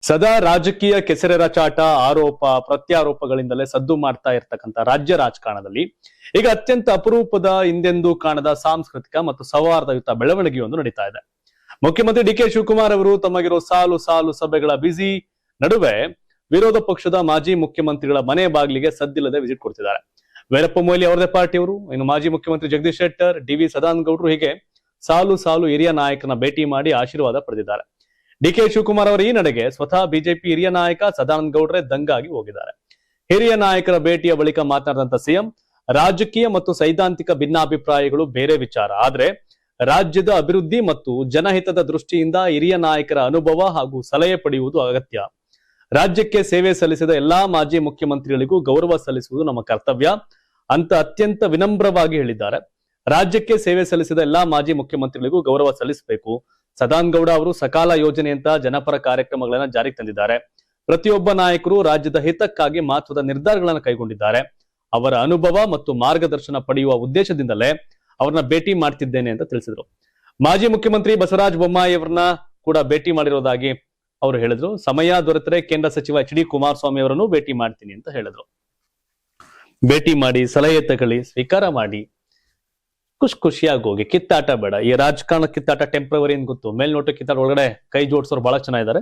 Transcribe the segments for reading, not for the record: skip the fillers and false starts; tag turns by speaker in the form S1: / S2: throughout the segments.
S1: ಸದಾ ರಾಜಕೀಯ ಕೆಸರೆರಚಾಟ ಆರೋಪ ಪ್ರತ್ಯಾರೋಪಗಳಿಂದಲೇ ಸದ್ದು ಮಾಡ್ತಾ ಇರ್ತಕ್ಕಂಥ ರಾಜ್ಯ ರಾಜಕಾರಣದಲ್ಲಿ ಈಗ ಅತ್ಯಂತ ಅಪರೂಪದ ಹಿಂದೆಂದೂ ಕಾಣದ ಸಾಂಸ್ಕೃತಿಕ ಮತ್ತು ಸೌಹಾರ್ದಯುತ ಬೆಳವಣಿಗೆಯೊಂದು ನಡೀತಾ ಇದೆ. ಮುಖ್ಯಮಂತ್ರಿ ಡಿ ಕೆ ಶಿವಕುಮಾರ್ ಅವರು ತಮಗಿರೋ ಸಾಲು ಸಾಲು ಸಭೆಗಳ ಬ್ಯುಸಿ ನಡುವೆ ವಿರೋಧ ಪಕ್ಷದ ಮಾಜಿ ಮುಖ್ಯಮಂತ್ರಿಗಳ ಮನೆ ಬಾಗಿಲಿಗೆ ಸದ್ದಿಲ್ಲದೆ ವಿಸಿಟ್ ಕೊಡ್ತಿದ್ದಾರೆ. ವೀರಪ್ಪ ಮೊಯ್ಲಿ ಅವರದೇ ಪಾರ್ಟಿಯವರು, ಇನ್ನು ಮಾಜಿ ಮುಖ್ಯಮಂತ್ರಿ ಜಗದೀಶ್ ಶೆಟ್ಟರ್, ಡಿ.ವಿ. ಸದಾನಂದ ಗೌಡರು ಹೀಗೆ ಸಾಲು ಸಾಲು ಹಿರಿಯ ನಾಯಕನ ಭೇಟಿ ಮಾಡಿ ಆಶೀರ್ವಾದ ಪಡೆದಿದ್ದಾರೆ. ಡಿ ಕೆ ಶಿವಕುಮಾರ್ ಅವರ ಈ ನಡೆಗೆ ಸ್ವತಃ ಬಿಜೆಪಿ ಹಿರಿಯ ನಾಯಕ ಸದಾನಂದ ಗೌಡ್ರೆ ದಂಗಾಗಿ ಹೋಗಿದ್ದಾರೆ. ಹಿರಿಯ ನಾಯಕರ ಭೇಟಿಯ ಬಳಿಕ ಮಾತನಾಡಿದಂತ ಸಿಎಂ, ರಾಜಕೀಯ ಮತ್ತು ಸೈದ್ಧಾಂತಿಕ ಭಿನ್ನಾಭಿಪ್ರಾಯಗಳು ಬೇರೆ ವಿಚಾರ, ಆದ್ರೆ ರಾಜ್ಯದ ಅಭಿವೃದ್ಧಿ ಮತ್ತು ಜನಹಿತದ ದೃಷ್ಟಿಯಿಂದ ಹಿರಿಯ ನಾಯಕರ ಅನುಭವ ಹಾಗೂ ಸಲಹೆ ಪಡೆಯುವುದು ಅಗತ್ಯ. ರಾಜ್ಯಕ್ಕೆ ಸೇವೆ ಸಲ್ಲಿಸಿದ ಎಲ್ಲಾ ಮಾಜಿ ಮುಖ್ಯಮಂತ್ರಿಗಳಿಗೂ ಗೌರವ ಸಲ್ಲಿಸುವುದು ನಮ್ಮ ಕರ್ತವ್ಯ ಅಂತ ಅತ್ಯಂತ ವಿನಮ್ರವಾಗಿ ಹೇಳಿದ್ದಾರೆ. ರಾಜ್ಯಕ್ಕೆ ಸೇವೆ ಸಲ್ಲಿಸಿದ ಎಲ್ಲಾ ಮಾಜಿ ಮುಖ್ಯಮಂತ್ರಿಗಳಿಗೂ ಗೌರವ ಸಲ್ಲಿಸಬೇಕು. ಸದಾನಂದ ಗೌಡ ಅವರು ಸಕಾಲ ಯೋಜನೆಯಂತ ಜನಪರ ಕಾರ್ಯಕ್ರಮಗಳನ್ನ ಜಾರಿಗೆ ತಂದಿದ್ದಾರೆ. ಪ್ರತಿಯೊಬ್ಬ ನಾಯಕರು ರಾಜ್ಯದ ಹಿತಕ್ಕಾಗಿ ಮಹತ್ವದ ನಿರ್ಧಾರಗಳನ್ನು ಕೈಗೊಂಡಿದ್ದಾರೆ. ಅವರ ಅನುಭವ ಮತ್ತು ಮಾರ್ಗದರ್ಶನ ಪಡೆಯುವ ಉದ್ದೇಶದಿಂದಲೇ ಅವ್ರನ್ನ ಭೇಟಿ ಮಾಡ್ತಿದ್ದೇನೆ ಅಂತ ತಿಳಿಸಿದ್ರು. ಮಾಜಿ ಮುಖ್ಯಮಂತ್ರಿ ಬಸವರಾಜ ಬೊಮ್ಮಾಯಿ ಅವರನ್ನ ಕೂಡ ಭೇಟಿ ಮಾಡಿರೋದಾಗಿ ಅವರು ಹೇಳಿದ್ರು. ಸಮಯ ದೊರೆತರೆ ಕೇಂದ್ರ ಸಚಿವ ಎಚ್ ಡಿ ಕುಮಾರಸ್ವಾಮಿ ಅವರನ್ನು ಭೇಟಿ ಮಾಡ್ತೀನಿ ಅಂತ ಹೇಳಿದ್ರು. ಭೇಟಿ ಮಾಡಿ ಸಲಹೆ ತಗೊಳ್ಳಿ, ಸ್ವೀಕಾರ ಮಾಡಿ, ಖುಷಿಯಾಗಿ ಹೋಗಿ. ಕಿತ್ತಾಟ ಬೇಡ. ಈ ರಾಜಕಾರಣ ಕಿತ್ತಾಟ ಟೆಂಪ್ರವರಿ ಅಂತ ಗೊತ್ತು. ಮೇಲ್ನೋಟಕ್ಕೆ ಕಿತ್ತಾಟ, ಒಳಗಡೆ ಕೈ ಜೋಡಿಸೋರು ಬಹಳ ಚೆನ್ನಾಗಿದ್ದಾರೆ.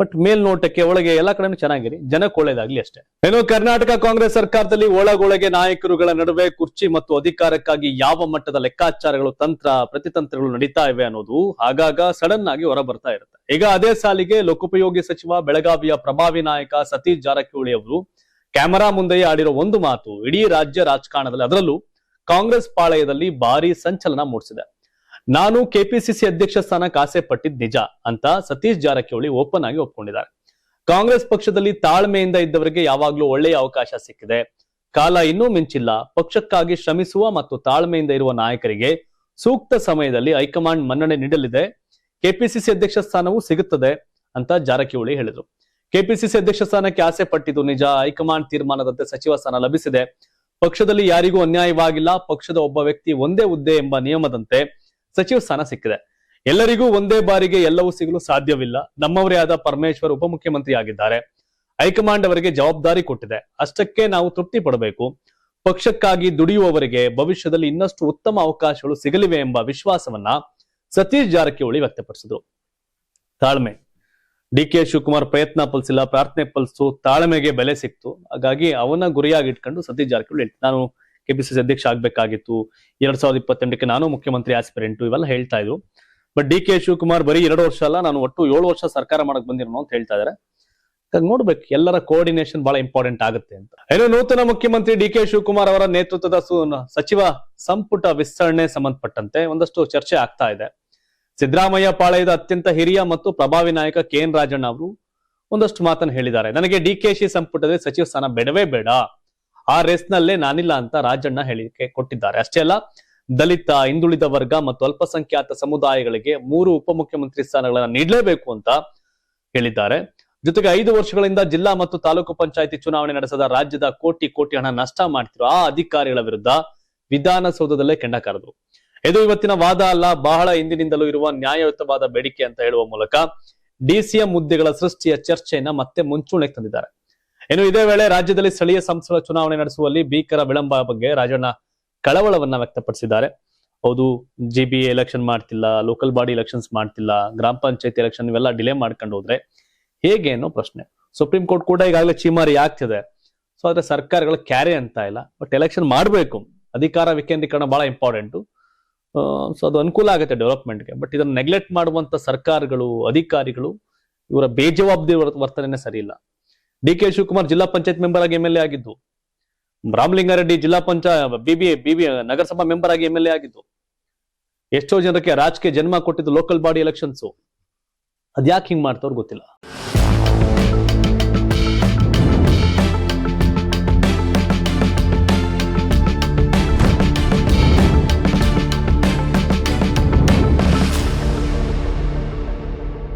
S1: ಬಟ್ ಮೇಲ್ನೋಟಕ್ಕೆ ಒಳಗೆ ಎಲ್ಲಾ ಕಡೆನೂ ಚೆನ್ನಾಗಿರಿ, ಜನಕ್ಕೆ ಒಳ್ಳೇದಾಗ್ಲಿ ಅಷ್ಟೇ. ಇನ್ನು ಕರ್ನಾಟಕ ಕಾಂಗ್ರೆಸ್ ಸರ್ಕಾರದಲ್ಲಿ ಒಳಗೊಳಗೆ ನಾಯಕರುಗಳ ನಡುವೆ ಕುರ್ಚಿ ಮತ್ತು ಅಧಿಕಾರಕ್ಕಾಗಿ ಯಾವ ಮಟ್ಟದ ಲೆಕ್ಕಾಚಾರಗಳು, ತಂತ್ರ ಪ್ರತಿತಂತ್ರಗಳು ನಡೀತಾ ಇವೆ ಅನ್ನೋದು ಆಗಾಗ ಸಡನ್ ಆಗಿ ಹೊರ ಬರ್ತಾ ಇರುತ್ತೆ. ಈಗ ಅದೇ ಸಾಲಿಗೆ ಲೋಕೋಪಯೋಗಿ ಸಚಿವ ಬೆಳಗಾವಿಯ ಪ್ರಭಾವಿ ನಾಯಕ ಸತೀಶ್ ಜಾರಕಿಹೊಳಿ ಅವರು ಕ್ಯಾಮೆರಾ ಮುಂದೆಯೇ ಆಡಿರೋ ಒಂದು ಮಾತು ಇಡೀ ರಾಜ್ಯ ರಾಜಕಾರಣದಲ್ಲಿ, ಅದರಲ್ಲೂ ಕಾಂಗ್ರೆಸ್ ಪಾಳಯದಲ್ಲಿ ಭಾರಿ ಸಂಚಲನ ಮೂಡಿಸಿದೆ. ನಾನು ಕೆಪಿಸಿಸಿ ಅಧ್ಯಕ್ಷ ಸ್ಥಾನಕ್ಕೆ ಆಸೆ ಪಟ್ಟಿದ್ ನಿಜ ಅಂತ ಸತೀಶ್ ಜಾರಕಿಹೊಳಿ ಓಪನ್ ಆಗಿ ಒಪ್ಕೊಂಡಿದ್ದಾರೆ. ಕಾಂಗ್ರೆಸ್ ಪಕ್ಷದಲ್ಲಿ ತಾಳ್ಮೆಯಿಂದ ಇದ್ದವರಿಗೆ ಯಾವಾಗ್ಲೂ ಒಳ್ಳೆಯ ಅವಕಾಶ ಸಿಕ್ಕಿದೆ. ಕಾಲ ಇನ್ನೂ ಮಿಂಚಿಲ್ಲ. ಪಕ್ಷಕ್ಕಾಗಿ ಶ್ರಮಿಸುವ ಮತ್ತು ತಾಳ್ಮೆಯಿಂದ ಇರುವ ನಾಯಕರಿಗೆ ಸೂಕ್ತ ಸಮಯದಲ್ಲಿ ಹೈಕಮಾಂಡ್ ಮನ್ನಣೆ ನೀಡಲಿದೆ. ಕೆಪಿಸಿಸಿ ಅಧ್ಯಕ್ಷ ಸ್ಥಾನವೂ ಸಿಗುತ್ತದೆ ಅಂತ ಜಾರಕಿಹೊಳಿ ಹೇಳಿದ್ರು. ಕೆಪಿಸಿಸಿ ಅಧ್ಯಕ್ಷ ಸ್ಥಾನಕ್ಕೆ ಆಸೆ ಪಟ್ಟಿದ್ದು ನಿಜ. ಹೈಕಮಾಂಡ್ ತೀರ್ಮಾನದಂತೆ ಸಚಿವ ಸ್ಥಾನ ಲಭಿಸಿದೆ. ಪಕ್ಷದಲ್ಲಿ ಯಾರಿಗೂ ಅನ್ಯಾಯವಾಗಿಲ್ಲ. ಪಕ್ಷದ ಒಬ್ಬ ವ್ಯಕ್ತಿ ಒಂದೇ ಹುದ್ದೆ ಎಂಬ ನಿಯಮದಂತೆ ಸಚಿವ ಸ್ಥಾನ ಸಿಕ್ಕಿದೆ. ಎಲ್ಲರಿಗೂ ಒಂದೇ ಬಾರಿಗೆ ಎಲ್ಲವೂ ಸಿಗಲು ಸಾಧ್ಯವಿಲ್ಲ. ನಮ್ಮವರೇ ಆದ ಪರಮೇಶ್ವರ್ ಉಪಮುಖ್ಯಮಂತ್ರಿ ಆಗಿದ್ದಾರೆ. ಹೈಕಮಾಂಡ್ ಅವರಿಗೆ ಜವಾಬ್ದಾರಿ ಕೊಟ್ಟಿದೆ. ಅಷ್ಟಕ್ಕೆ ನಾವು ತೃಪ್ತಿ ಪಡಬೇಕು. ಪಕ್ಷಕ್ಕಾಗಿ ದುಡಿಯುವವರಿಗೆ ಭವಿಷ್ಯದಲ್ಲಿ ಇನ್ನಷ್ಟು ಉತ್ತಮ ಅವಕಾಶಗಳು ಸಿಗಲಿವೆ ಎಂಬ ವಿಶ್ವಾಸವನ್ನ ಸತೀಶ್ ಜಾರಕಿಹೊಳಿ ವ್ಯಕ್ತಪಡಿಸಿದ್ರು. ತಾಳ್ಮೆ. ಡಿ ಕೆ ಶಿವಕುಮಾರ್ ಪ್ರಯತ್ನ ಫಲಿಸಿಲ್ಲ, ಪ್ರಾರ್ಥನೆ ಫಲಿಸು, ತಾಳ್ಮೆಗೆ ಬೆಲೆ ಸಿಕ್ತು. ಹಾಗಾಗಿ ಅವನ್ನ ಗುರಿಯಾಗಿ ಇಟ್ಕೊಂಡು ಸತೀಶ್ ಜಾರಕಿಹೊಳಿ ನಾನು ಕೆಪಿಸಿಸಿ ಅಧ್ಯಕ್ಷ ಆಗ್ಬೇಕಾಗಿತ್ತು, 2028ಕ್ಕೆ ನಾನು ಮುಖ್ಯಮಂತ್ರಿ ಆಸ್ಪಿರೆಂಟು, ಇವೆಲ್ಲ ಹೇಳ್ತಾ ಇದ್ರು. ಬಟ್ ಡಿ ಕೆ ಶಿವಕುಮಾರ್ ಬರೀ 2 ವರ್ಷ ಅಲ್ಲ, ನಾನು ಒಟ್ಟು 7 ವರ್ಷ ಸರ್ಕಾರ ಮಾಡಕ್ ಬಂದಿರೋನು ಅಂತ ಹೇಳ್ತಾ ಇದಾರೆ. ನೋಡ್ಬೇಕು, ಎಲ್ಲರ ಕೋಆರ್ಡಿನೇಷನ್ ಬಹಳ ಇಂಪಾರ್ಟೆಂಟ್ ಆಗುತ್ತೆ ಅಂತ. ಇನ್ನು ನೂತನ ಮುಖ್ಯಮಂತ್ರಿ ಡಿ ಕೆ ಶಿವಕುಮಾರ್ ಅವರ ನೇತೃತ್ವದ ಸಚಿವ ಸಂಪುಟ ವಿಸ್ತರಣೆ ಸಂಬಂಧಪಟ್ಟಂತೆ ಒಂದಷ್ಟು ಚರ್ಚೆ ಆಗ್ತಾ ಇದೆ. ಸಿದ್ದರಾಮಯ್ಯ ಪಾಳಯದ ಅತ್ಯಂತ ಹಿರಿಯ ಮತ್ತು ಪ್ರಭಾವಿ ನಾಯಕ ಕೆ ಎನ್ ರಾಜಣ್ಣ ಅವರು ಒಂದಷ್ಟು ಮಾತನ್ನು ಹೇಳಿದ್ದಾರೆ. ನನಗೆ ಡಿಕೆಶಿ ಸಂಪುಟದಲ್ಲಿ ಸಚಿವ ಸ್ಥಾನ ಬೇಡವೇ ಬೇಡ, ಆ ರೇಸ್ನಲ್ಲೇ ನಾನಿಲ್ಲ ಅಂತ ರಾಜಣ್ಣ ಹೇಳಿಕೆ ಕೊಟ್ಟಿದ್ದಾರೆ. ಅಷ್ಟೇ ಅಲ್ಲ, ದಲಿತ, ಹಿಂದುಳಿದ ವರ್ಗ ಮತ್ತು ಅಲ್ಪಸಂಖ್ಯಾತ ಸಮುದಾಯಗಳಿಗೆ 3 ಉಪಮುಖ್ಯಮಂತ್ರಿ ಸ್ಥಾನಗಳನ್ನ ನೀಡಲೇಬೇಕು ಅಂತ ಹೇಳಿದ್ದಾರೆ. ಜೊತೆಗೆ 5 ವರ್ಷಗಳಿಂದ ಜಿಲ್ಲಾ ಮತ್ತು ತಾಲೂಕು ಪಂಚಾಯಿತಿ ಚುನಾವಣೆ ನಡೆಸದ ರಾಜ್ಯದ ಕೋಟಿ ಕೋಟಿ ಹಣ ನಷ್ಟ ಮಾಡ್ತಿರೋ ಆ ಅಧಿಕಾರಿಗಳ ವಿರುದ್ಧ ವಿಧಾನಸೌಧದಲ್ಲೇ ಕೆಂಡ ಕಾರಿದ್ರು. ಇದು ಇವತ್ತಿನ ವಾದ ಅಲ್ಲ, ಬಹಳ ಹಿಂದಿನಿಂದಲೂ ಇರುವ ನ್ಯಾಯಯುತವಾದ ಬೇಡಿಕೆ ಅಂತ ಹೇಳುವ ಮೂಲಕ ಡಿಸಿಎಂ ಹುದ್ದೆಗಳ ಸೃಷ್ಟಿಯ ಚರ್ಚೆಯನ್ನ ಮತ್ತೆ ಮುಂಚೂಣಿಗೆ ತಂದಿದ್ದಾರೆ. ಇನ್ನು ಇದೇ ವೇಳೆ ರಾಜ್ಯದಲ್ಲಿ ಸ್ಥಳೀಯ ಸಂಸ್ಥೆಗಳ ಚುನಾವಣೆ ನಡೆಸುವಲ್ಲಿ ಭೀಕರ ವಿಳಂಬ ಬಗ್ಗೆ ರಾಜಣ್ಣ ಕಳವಳವನ್ನ ವ್ಯಕ್ತಪಡಿಸಿದ್ದಾರೆ. ಹೌದು, ಜಿಬಿ ಎಲೆಕ್ಷನ್ ಮಾಡ್ತಿಲ್ಲ, ಲೋಕಲ್ ಬಾಡಿ ಎಲೆಕ್ಷನ್ಸ್ ಮಾಡ್ತಿಲ್ಲ, ಗ್ರಾಮ ಪಂಚಾಯತ್ ಎಲೆಕ್ಷನ್ ಇವೆಲ್ಲ ಡಿಲೇ ಮಾಡ್ಕೊಂಡು ಹೋದ್ರೆ ಹೇಗೆ ಅನ್ನೋ ಪ್ರಶ್ನೆ. ಸುಪ್ರೀಂ ಕೋರ್ಟ್ ಕೂಡ ಈಗಾಗಲೇ ಚೀಮಾರಿ ಆಗ್ತಿದೆ. ಸೊ ಆದ್ರೆ ಸರ್ಕಾರಗಳ ಕ್ಯಾರೆ ಅಂತ ಇಲ್ಲ. ಬಟ್ ಎಲೆಕ್ಷನ್ ಮಾಡಬೇಕು, ಅಧಿಕಾರ ವಿಕೇಂದ್ರೀಕರಣ ಬಹಳ ಇಂಪಾರ್ಟೆಂಟು. ಸೊ ಅದು ಅನುಕೂಲ ಆಗುತ್ತೆ ಡೆವಲಪ್ಮೆಂಟ್ಗೆ. ಬಟ್ ಇದನ್ನು ನೆಗ್ಲೆಕ್ಟ್ ಮಾಡುವಂತ ಸರ್ಕಾರಗಳು, ಅಧಿಕಾರಿಗಳು, ಇವರ ಬೇಜವಾಬ್ದಾರಿ ವರ್ತನೆ ಸರಿ ಇಲ್ಲ. ಡಿ ಕೆ ಶಿವಕುಮಾರ್ ಜಿಲ್ಲಾ ಪಂಚಾಯತ್ ಮೆಂಬರ್ ಆಗಿ MLA ಆಗಿದ್ದು, ರಾಮಲಿಂಗಾರೆಡ್ಡಿ ಜಿಲ್ಲಾ ಬಿಬಿ ನಗರಸಭಾ ಮೆಂಬರ್ ಆಗಿ MLA ಆಗಿದ್ದು, ಎಷ್ಟೋ ಜನಕ್ಕೆ ರಾಜಕೀಯ ಜನ್ಮ ಕೊಟ್ಟಿದ್ದು ಲೋಕಲ್ ಬಾಡಿ ಎಲೆಕ್ಷನ್ಸ್. ಅದ್ಯಾಕೆ ಹಿಂಗ್ ಮಾಡ್ತವ್ರು ಗೊತ್ತಿಲ್ಲ.